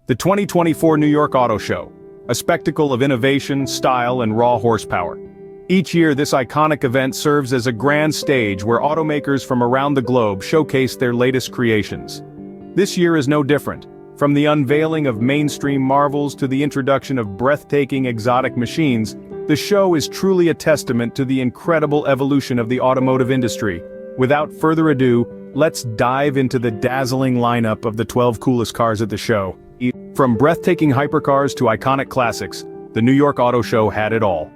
The 2024 New York Auto Show, a spectacle of innovation, style, and raw horsepower. Each year, this iconic event serves as a grand stage where automakers from around the globe showcase their latest creations. This year is no different. From the unveiling of mainstream marvels to the introduction of breathtaking exotic machines, the show is truly a testament to the incredible evolution of the automotive industry. Without further ado, let's dive into the dazzling lineup of the 12 coolest cars at the show. From breathtaking hypercars to iconic classics, the New York Auto Show had it all.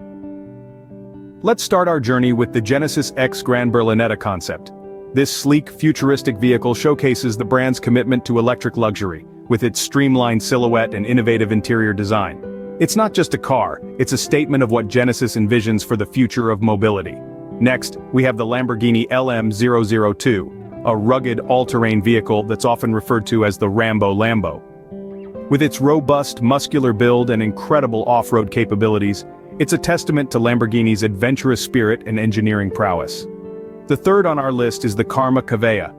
Let's start our journey with the Genesis X Gran Berlinetta concept. This sleek, futuristic vehicle showcases the brand's commitment to electric luxury, with its streamlined silhouette and innovative interior design. It's not just a car, it's a statement of what Genesis envisions for the future of mobility. Next, we have the Lamborghini LM002, a rugged all-terrain vehicle that's often referred to as the Rambo Lambo. With its robust, muscular build and incredible off-road capabilities, it's a testament to Lamborghini's adventurous spirit and engineering prowess. The third on our list is the Karma Cavea.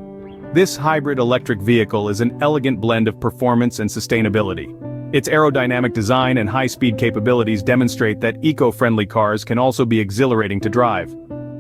This hybrid electric vehicle is an elegant blend of performance and sustainability. Its aerodynamic design and high-speed capabilities demonstrate that eco-friendly cars can also be exhilarating to drive.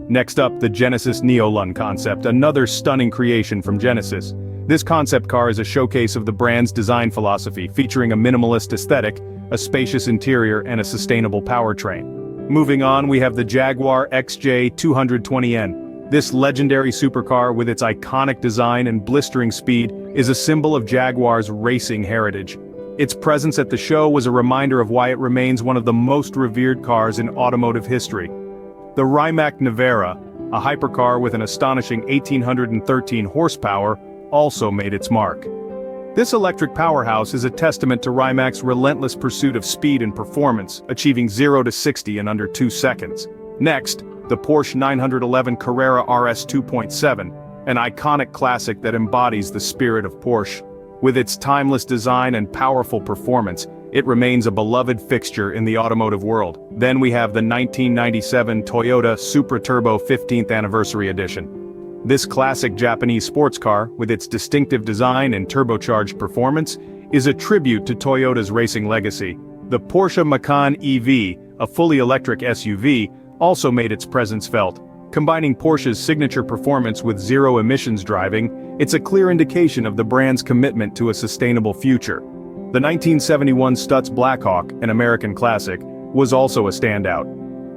Next up, the Genesis Neo-Lung concept, another stunning creation from Genesis. This concept car is a showcase of the brand's design philosophy, featuring a minimalist aesthetic, a spacious interior, and a sustainable powertrain. Moving on, we have the Jaguar XJ 220N. This legendary supercar, with its iconic design and blistering speed, is a symbol of Jaguar's racing heritage. Its presence at the show was a reminder of why it remains one of the most revered cars in automotive history. The Rimac Nevera, a hypercar with an astonishing 1,813 horsepower, also made its mark. This electric powerhouse is a testament to Rimac's relentless pursuit of speed and performance, achieving 0 to 60 in under 2 seconds. Next, the Porsche 911 Carrera RS 2.7, an iconic classic that embodies the spirit of Porsche. With its timeless design and powerful performance, it remains a beloved fixture in the automotive world. Then we have the 1997 Toyota Supra Turbo 15th Anniversary Edition. This classic Japanese sports car, with its distinctive design and turbocharged performance, is a tribute to Toyota's racing legacy. The Porsche Macan EV, a fully electric SUV, also made its presence felt. Combining Porsche's signature performance with zero-emissions driving, it's a clear indication of the brand's commitment to a sustainable future. The 1971 Stutz Blackhawk, an American classic, was also a standout.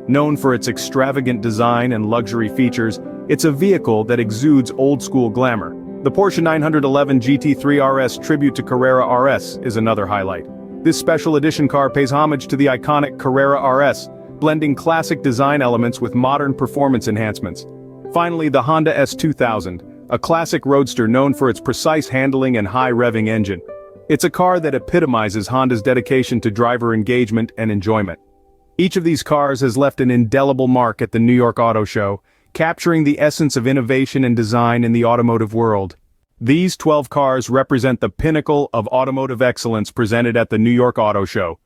Known for its extravagant design and luxury features, it's a vehicle that exudes old-school glamour. The Porsche 911 GT3 RS Tribute to Carrera RS is another highlight. This special edition car pays homage to the iconic Carrera RS, blending classic design elements with modern performance enhancements. Finally, the Honda S2000, a classic roadster known for its precise handling and high-revving engine. It's a car that epitomizes Honda's dedication to driver engagement and enjoyment. Each of these cars has left an indelible mark at the New York Auto Show, capturing the essence of innovation and design in the automotive world. These 12 cars represent the pinnacle of automotive excellence presented at the New York Auto Show.